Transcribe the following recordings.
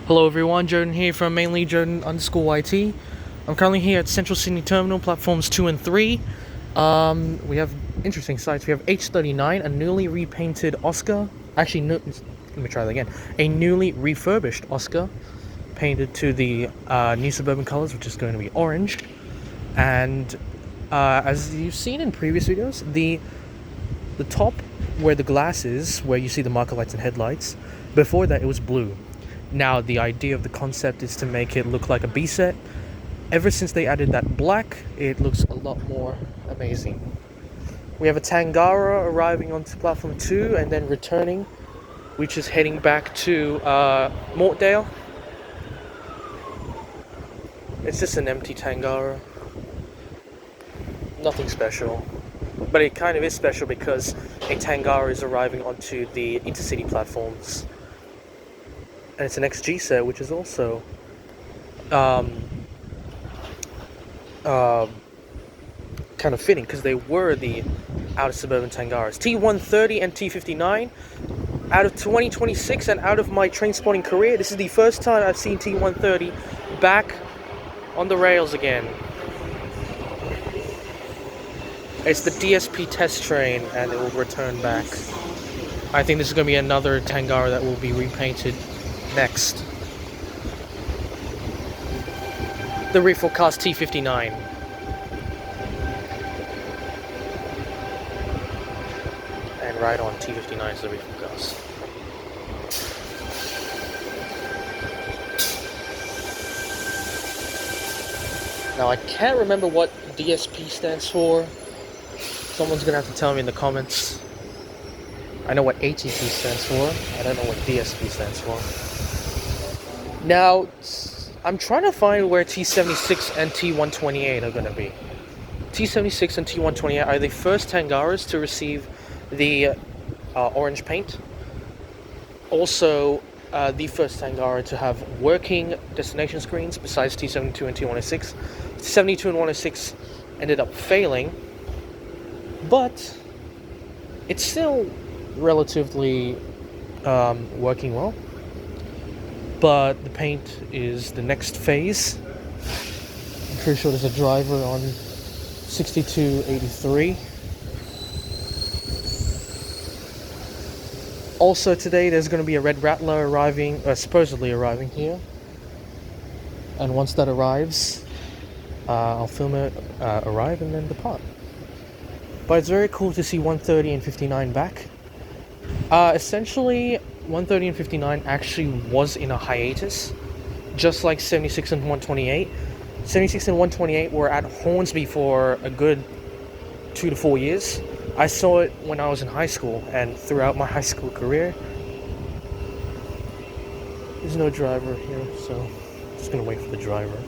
Hello everyone, Jordan here from mainly Jordan underscore YT. I'm currently here at Central Sydney Terminal, platforms 2 and 3. We have interesting sights. We have H39, a newly repainted Oscar. Actually, no, let me try that again. A newly refurbished Oscar, painted to the new Suburban colours, which is going to be orange. And as you've seen in previous videos, the top where the glass is, where you see the marker lights and headlights, before that it was blue. Now the idea of the concept is to make it look like a B set. Ever since they added that black, it looks a lot more amazing. We have a Tangara arriving onto platform 2 and then returning, which is heading back to Mortdale. It's just an empty Tangara. Nothing special. But it kind of is special because a Tangara is arriving onto the intercity platforms. And it's an XG set, which is also kind of fitting because they were the outer suburban Tangaras. T130 and T59. Out of 2026 and out of my train spotting career, this is the first time I've seen T130 back on the rails again. It's the DSP test train and it will return back. I think this is going to be another Tangara that will be repainted next. The reforecast T59. And right on, T59 is the reforecast. Now I can't remember what DSP stands for. Someone's gonna have to tell me in the comments. I know what ATP stands for. I don't know what DSP stands for. Now, I'm trying to find where T76 and T128 are gonna be. T76 and T128 are the first Tangaras to receive the orange paint. Also, the first Tangara to have working destination screens besides T72 and T106. T72 and 106 ended up failing, but it's still relatively working well. But the paint is the next phase. I'm pretty sure there's a driver on 6283. Also today there's going to be a Red Rattler arriving, supposedly arriving here. And once that arrives, I'll film it arrive and then depart. But it's very cool to see 130 and 59 back. Essentially, 130 and 59 actually was in a hiatus, just like 76 and 128. 76 and 128 were at Hornsby for a good 2 to 4 years. I saw it when I was in high school and throughout my high school career. There's no driver here, so just gonna wait for the driver.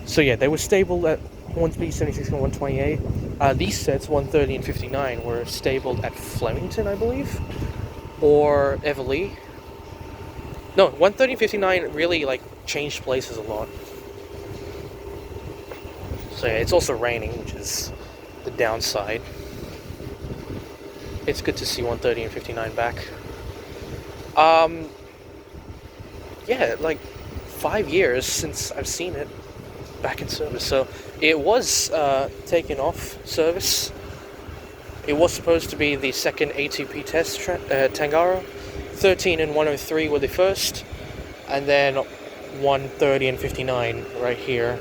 So yeah, they were stable at Hornsby, 76 and 128. These sets, 130 and 59, were stabled at Flemington, I believe, or Everleigh. No, 130 and 59 really changed places a lot. So yeah, it's also raining, which is the downside. It's good to see 130 and 59 back. Yeah, 5 years since I've seen it back in service. So it was taken off service. It was supposed to be the second ATP test Tangara. 13 and 103 were the first, and then 130 and 59 right here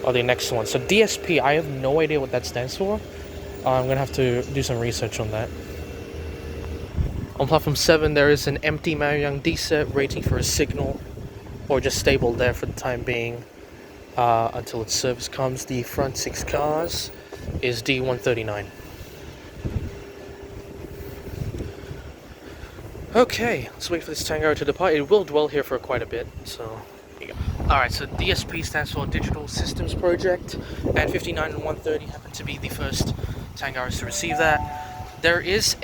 are the next one. So DSP, I have no idea what that stands for. I'm gonna have to do some research on that. On platform 7 there is an empty Maoyang D set waiting for a signal, or just stable there for the time being until its service comes. The front 6 cars is D139. Okay, let's wait for this Tangara to depart. It will dwell here for quite a bit, so here you go. Alright, so DSP stands for Digital Systems Project, and 59 and 130 happen to be the first Tangaras to receive that. There is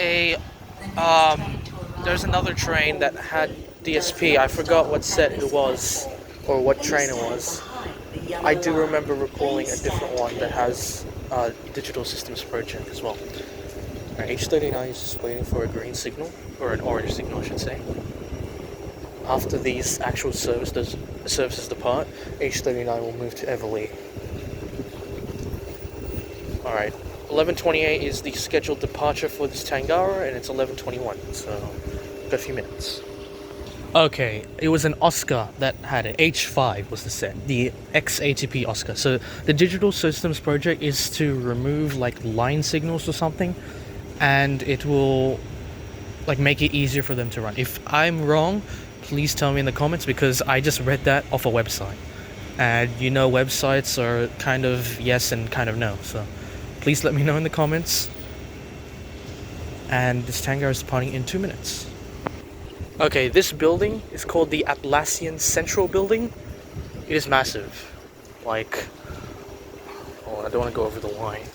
there's another train that had DSP. I forgot what set it was, or what train it was. I do remember recalling a different one that has Digital Systems Project as well. H39 is just waiting for a green signal, or an orange signal I should say. After these actual services depart, H39 will move to Everleigh. Alright, 11:28 is the scheduled departure for this Tangara, and it's 11:21, so got a few minutes. Okay, it was an Oscar that had it. H5 was the set, the XATP Oscar. So the Digital Systems project is to remove like line signals or something, and it will like make it easier for them to run. If I'm wrong, please tell me in the comments, because I just read that off a website, and you know websites are kind of yes and kind of no. So please let me know in the comments. And this Tangara is departing in 2 minutes. Okay, this building is called the Atlassian Central Building. It is massive. Like, oh, I don't want to go over the line.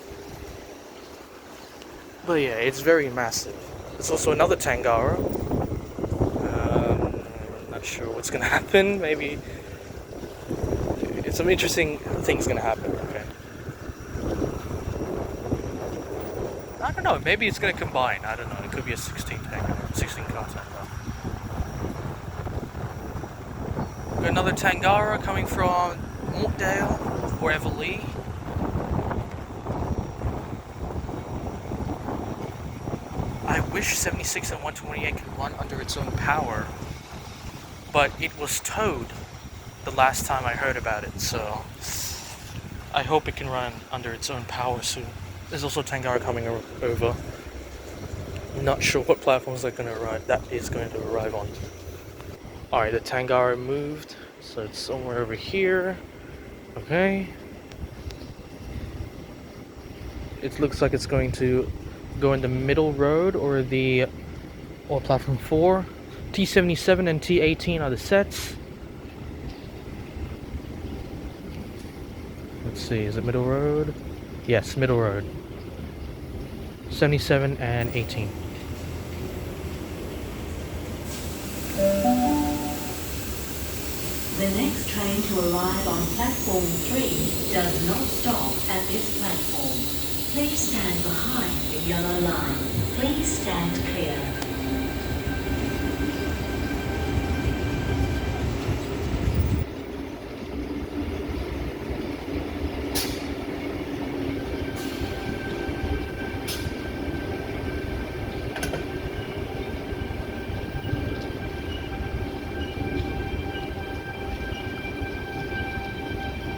But yeah, it's very massive. There's also another Tangara. Not sure what's gonna happen. Maybe some interesting things gonna happen. Okay. I don't know. Maybe it's gonna combine. I don't know. It could be a 16 Tangara, 16 car Tangara. Another Tangara coming from Mortdale or Everleigh. I wish 76 and 128 could run under its own power, but it was towed the last time I heard about it, so I hope it can run under its own power soon. There's also Tangara coming over. I'm not sure what platforms they're going to arrive. That is going to arrive on. Alright, the Tangara moved, so it's somewhere over here. Okay. It looks like it's going to go in the middle road or platform 4. T77 and T18 are the sets. Let's see, is it middle road? Yes, middle road. 77 and 18. The next train to arrive on platform 3 does not stop at this platform. Please stand behind the yellow line. Please stand clear.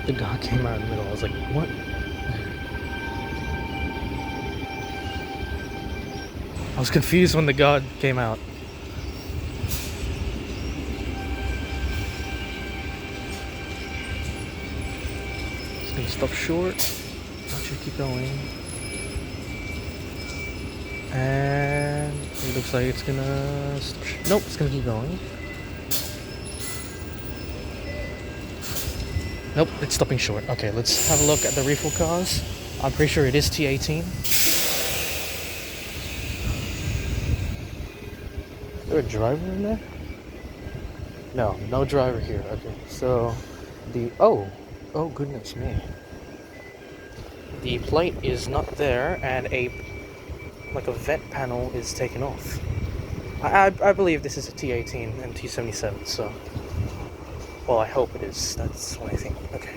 The dog came out in the middle. I was like, what? I was confused when the god came out. It's gonna stop short. Actually, keep going. And it looks like it's gonna stop. Nope, it's gonna keep going. Nope, it's stopping short. Okay, let's have a look at the refill cars. I'm pretty sure it is T18. Is there a driver in there? No, no driver here. Okay, so oh goodness me. The plate is not there, and a vent panel is taken off. I believe this is a T18 and T77, so. Well, I hope it is. That's what I think. Okay.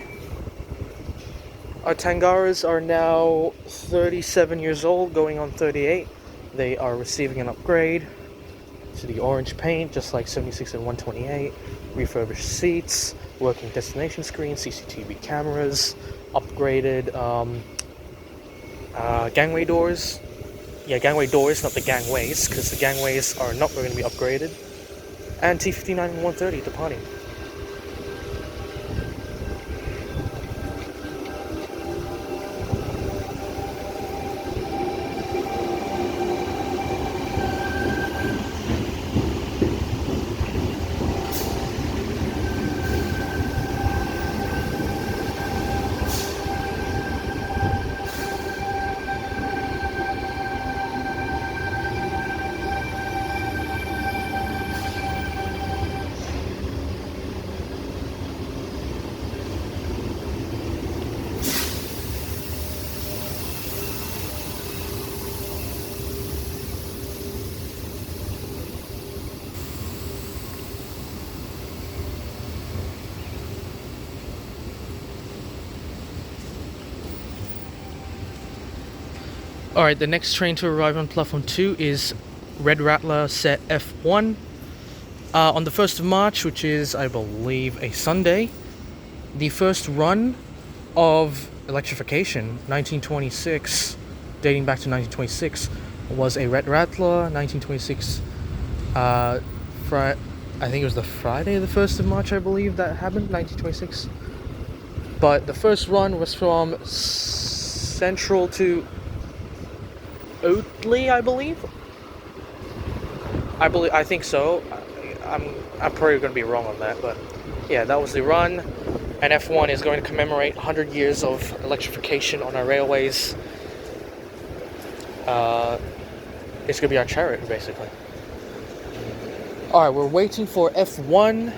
Our Tangaras are now 37 years old, going on 38. They are receiving an upgrade to the orange paint, just like 76 and 128. Refurbished seats, working destination screen, CCTV cameras, upgraded gangway doors. Yeah, gangway doors, not the gangways, because the gangways are not going to be upgraded. And T59 and 130 departing. Alright, the next train to arrive on platform 2 is Red Rattler set F1. On the 1st of March, which is, I believe, a Sunday, the first run of electrification, 1926, dating back to 1926, was a Red Rattler. 1926, I think it was the Friday, the 1st of March, I believe, that happened, 1926. But the first run was from Central to Oatley, I believe. I think so. I'm probably going to be wrong on that, but yeah, that was the run. And F1 is going to commemorate 100 years of electrification on our railways. It's going to be our chariot, basically. Alright, we're waiting for F1,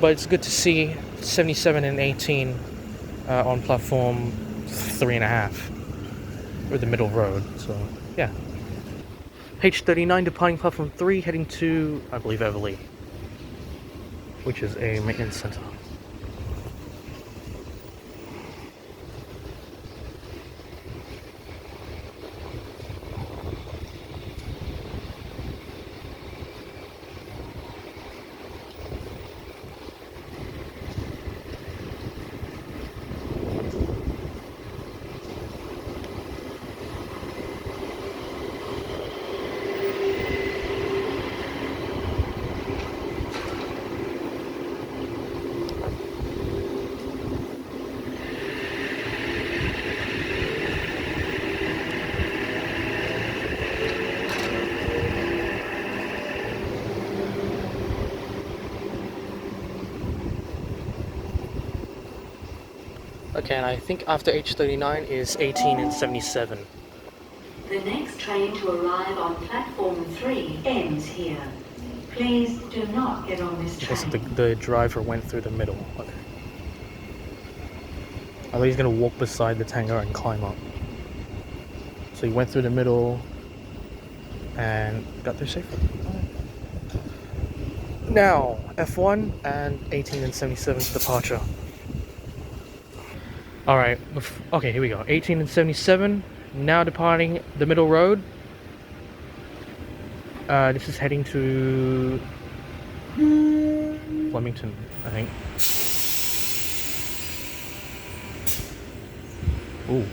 but it's good to see 77 and 18 on platform 3.5, or the middle road, so yeah. H39 departing platform 3, heading to, I believe, Everleigh, which is a maintenance center. Okay, and I think after H39 is 18 and 77. The next train to arrive on platform 3 ends here. Please do not get on this Because train. the driver went through the middle. Okay. I thought he's gonna walk beside the Tango and climb up. So he went through the middle and got there safely. Now, F1 and 18 and 77's departure. Alright, okay, here we go. 18 and 77, now departing the middle road. This is heading to Flemington, I think. Ooh.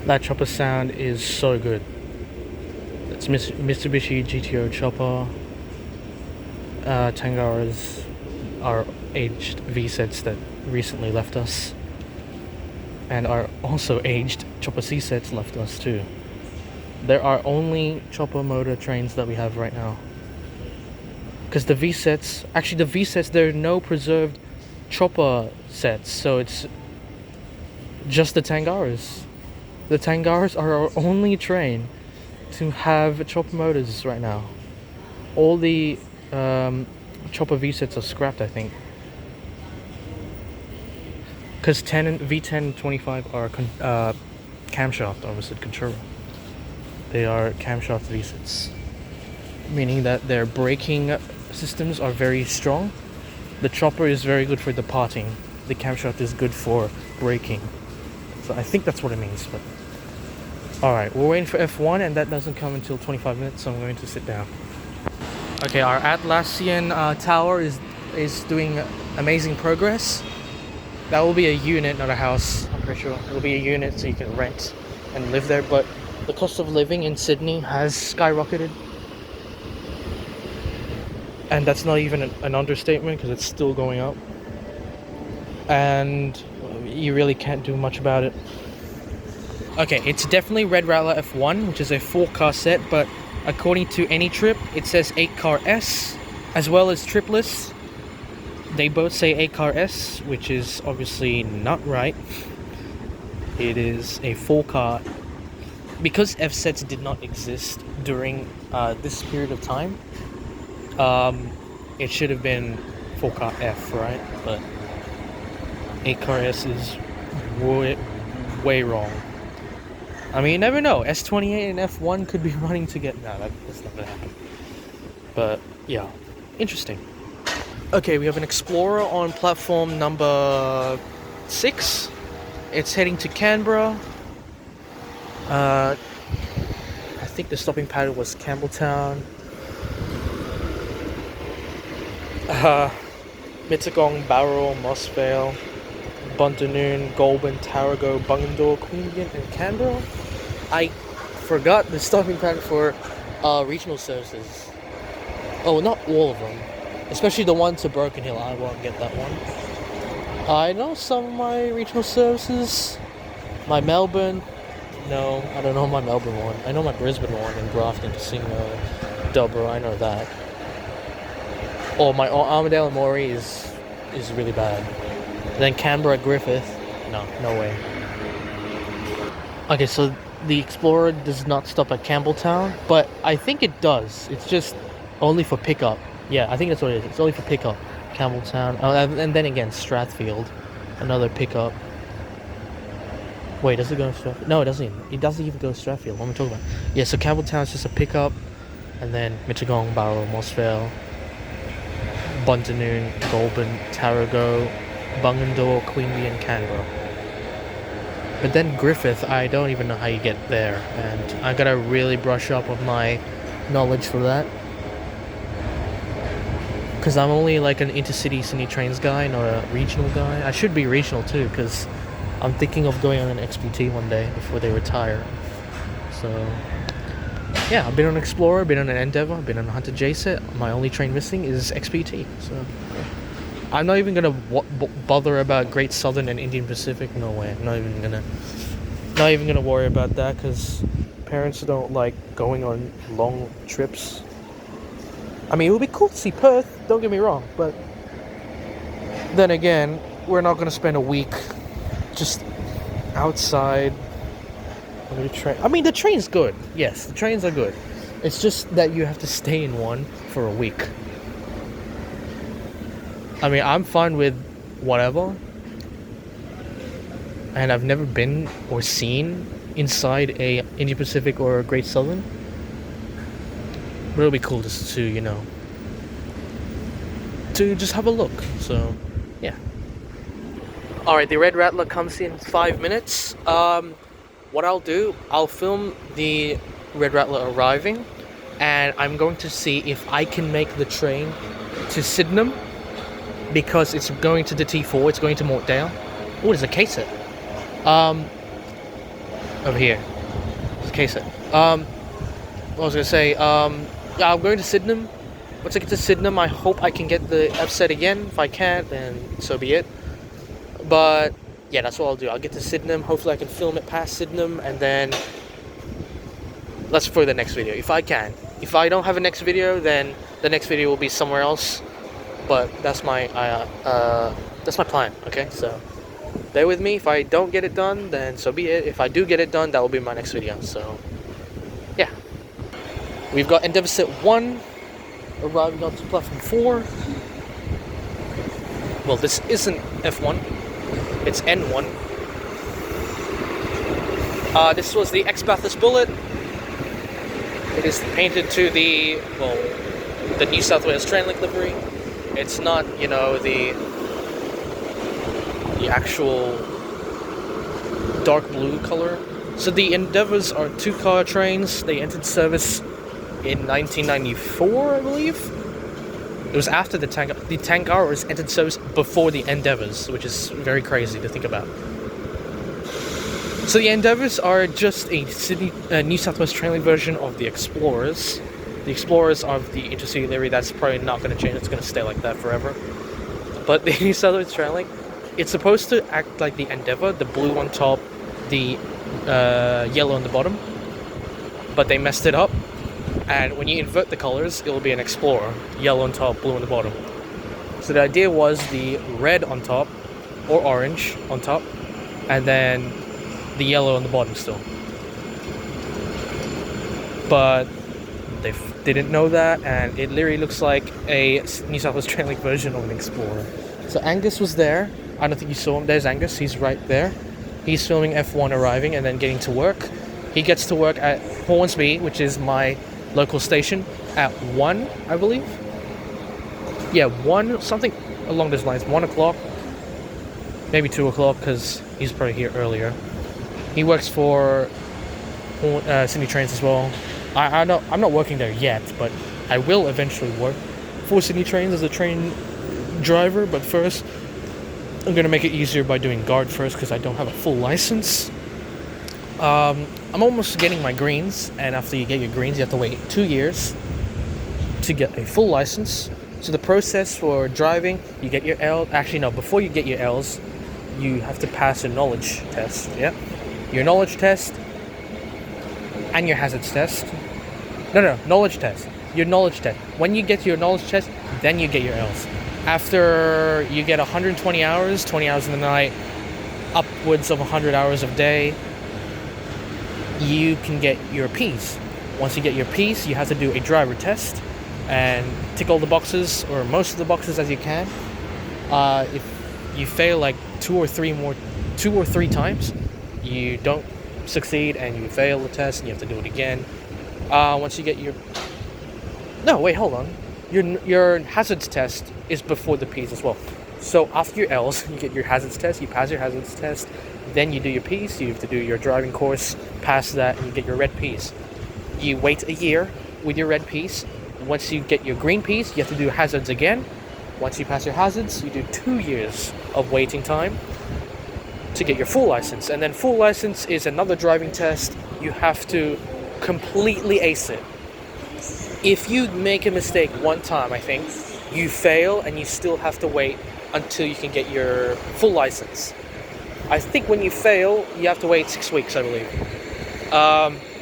That chopper sound is so good. It's Mitsubishi GTO chopper. Tangaras are aged V-sets that recently left us. And are also aged chopper C-sets left us too. There are only chopper motor trains that we have right now. Because the V-sets, actually the V-sets, there are no preserved chopper sets, so it's just the Tangaras. The Tangaras are our only train to have chopper motors right now. All the chopper V-sets are scrapped, I think. Because V10 and 25 are camshaft, I almost said Contura. They are camshaft V-sets. Meaning that their braking systems are very strong. The chopper is very good for departing. The camshaft is good for braking. So I think that's what it means. But alright, we're waiting for F1 and that doesn't come until 25 minutes, so I'm going to sit down. Okay, our Atlassian tower is doing amazing progress. That will be a unit, not a house. I'm pretty sure it'll be a unit, so you can rent and live there. But the cost of living in Sydney has skyrocketed, and that's not even an understatement because it's still going up. And you really can't do much about it. Okay, it's definitely Red Rattler F1, which is a 4-car set, but according to AnyTrip, it says 8-car S, as well as Tripless. They both say 8-car S, which is obviously not right. It is a 4-car. Because F sets did not exist during this period of time, it should have been 4-car F, right? But 8-car S is way wrong. I mean, you never know. S28 and F1 could be running together. No, that's not gonna happen. But yeah, interesting. Okay, we have an Explorer on platform number 6. It's heading to Canberra. I think the stopping pattern was Campbelltown, Mittagong, Bowral, Mossvale, Bundanon, Goulburn, Tarago, Bungendore, Queanbeyan, and Canberra. I forgot the stopping pattern for regional services. Oh, not all of them. Especially the one to Broken Hill. I won't get that one. I know some of my regional services. My Melbourne. No, I don't know my Melbourne one. I know my Brisbane one in Grafton, Casino, Dobro. I know that. Oh, my Armadale and Moree is really bad. Then Canberra Griffith. No way. Okay, so the Explorer does not stop at Campbelltown, but I think it does. It's just only for pickup. Yeah, I think that's what it is. It's only for pickup. Campbelltown. And then again, Strathfield. Another pickup. Wait, does it go to Strathfield? No, it doesn't. It doesn't even go to Strathfield. What am I talking about? Yeah, so Campbelltown is just a pickup. And then Mittagong, Bowral, Mossvale, Bundanon, Goulburn, Tarago, Bungendore, Queanbeyan, Canberra. But then Griffith, I don't even know how you get there. And I gotta really brush up on my knowledge for that. Because I'm only like an intercity Sydney Trains guy, not a regional guy. I should be regional too, because I'm thinking of going on an XPT one day before they retire. So, yeah, I've been on Explorer, been on an Endeavour, been on a Hunter J set. My only train missing is XPT. So, yeah. I'm not even gonna bother about Great Southern and Indian Pacific. No way. I'm not even gonna worry about that because parents don't like going on long trips. I mean, it would be cool to see Perth, don't get me wrong, but then again, we're not going to spend a week just outside on the train. I mean, the train's good. Yes, the trains are good. It's just that you have to stay in one for a week. I mean, I'm fine with whatever. And I've never been or seen inside a Indian Pacific or a Great Southern. But it'll be cool just to, to just have a look. So, yeah. Alright, the Red Rattler comes in 5 minutes. What I'll do, I'll film the Red Rattler arriving, and I'm going to see if I can make the train to Sydenham, because it's going to the T4, it's going to Mortdale. Oh, there's a K-set. Over here. There's a K-set. What I was going to say, yeah, I'm going to Sydenham. Once I get to Sydenham, I hope I can get the F-set again. If I can't, then so be it. But, yeah, that's what I'll do. I'll get to Sydenham. Hopefully I can film it past Sydenham, and then let's for the next video, if I can. If I don't have a next video, then the next video will be somewhere else. But that's my plan, okay? So, bear with me. If I don't get it done, then so be it. If I do get it done, that will be my next video. So, yeah. We've got Endeavour Set 1 arriving onto platform 4. Well, this isn't F1, it's N1. This was the ex-Bathurst Bullet. It is painted to the New South Wales Trainlink livery. It's not, the actual dark blue color. So the Endeavours are 2-car trains. They entered service in 1994, I believe. It was after the Tangaras entered service before the Endeavours, which is very crazy to think about. So the Endeavours are just a New South Wales trailing version of the Explorers. The Explorers are the intercity livery. That's probably not going to change. It's going to stay like that forever. But the New South Wales trailing, it's supposed to act like the Endeavour, the blue on top, the yellow on the bottom. But they messed it up. And when you invert the colors, it'll be an Explorer. Yellow on top, blue on the bottom. So the idea was the red on top, or orange on top, and then the yellow on the bottom still. But they didn't know that, and it literally looks like a New South Wales trailing version of an Explorer. So Angus was there. I don't think you saw him. There's Angus. He's right there. He's filming F1 arriving and then getting to work. He gets to work at Hornsby, which is my local station, at 1, I believe. Yeah, 1, something along those lines. 1 o'clock, maybe 2 o'clock, because he's probably here earlier. He works for Sydney Trains as well. I'm not working there yet, but I will eventually work for Sydney Trains as a train driver. But first, I'm going to make it easier by doing guard first, because I don't have a full license. I'm almost getting my greens, and after you get your greens, you have to wait 2 years to get a full license. So the process for driving, you get your L. Actually, no. Before you get your L's, you have to pass a knowledge test. Yeah, your knowledge test and your hazards test. No, knowledge test. Your knowledge test. When you get your knowledge test, then you get your L's. After you get 120 hours, 20 hours in the night, upwards of 100 hours a day, you can get your P's. Once you get your P's, you have to do a driver test and tick all the boxes, or most of the boxes as you can. If you fail like two or three times, you don't succeed and you fail the test and you have to do it again. Once you get your... No, wait, hold on. Your hazards test is before the P's as well. So after your L's, you get your hazards test, you pass your hazards test, then you do your P's, you have to do your driving course, pass that, and you get your red P's. You wait a year with your red P's. Once you get your green P's, you have to do hazards again. Once you pass your hazards, you do 2 years of waiting time to get your full license. And then full license is another driving test. You have to completely ace it. If you make a mistake one time, I think, you fail and you still have to wait until you can get your full license. I think when you fail, you have to wait 6 weeks, I believe.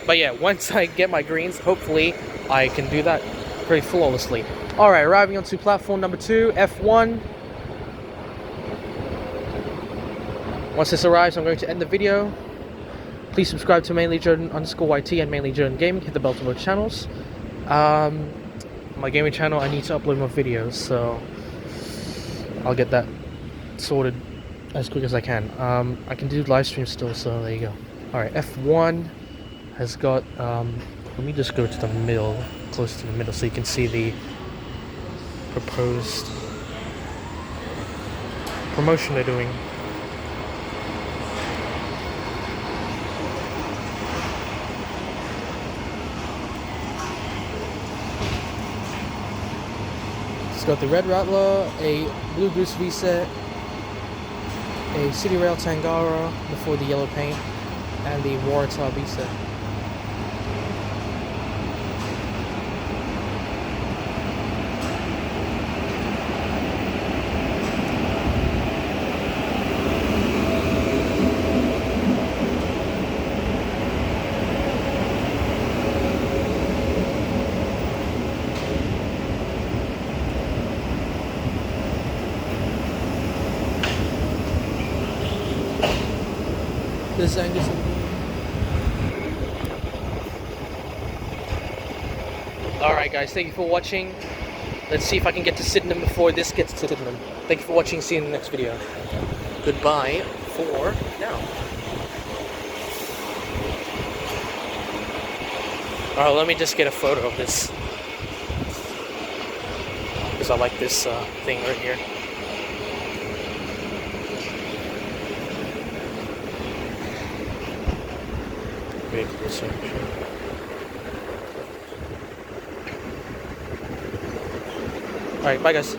But yeah, once I get my greens, hopefully I can do that pretty flawlessly. Alright, arriving onto platform number 2, F1. Once this arrives, I'm going to end the video. Please subscribe to mainlyjordan_YT and mainlyjordan gaming. Hit the bell to both channels. My gaming channel, I need to upload more videos, so I'll get that sorted as quick as I can. I can do live streams still, so there you go. Alright, F1 has got, let me just go to the middle, close to the middle, so you can see the proposed promotion they're doing. It's got the Red Rattler, a Blue Goose V-Set, a City Rail Tangara before the yellow paint, and the Waratah V-Set. This is Angus. Alright guys, thank you for watching. Let's see if I can get to Sydenham before this gets to Sydenham. Thank you for watching, see you in the next video. Goodbye for now. Alright, let me just get a photo of this, because I like this thing right here. Vehicle section. All right, bye guys.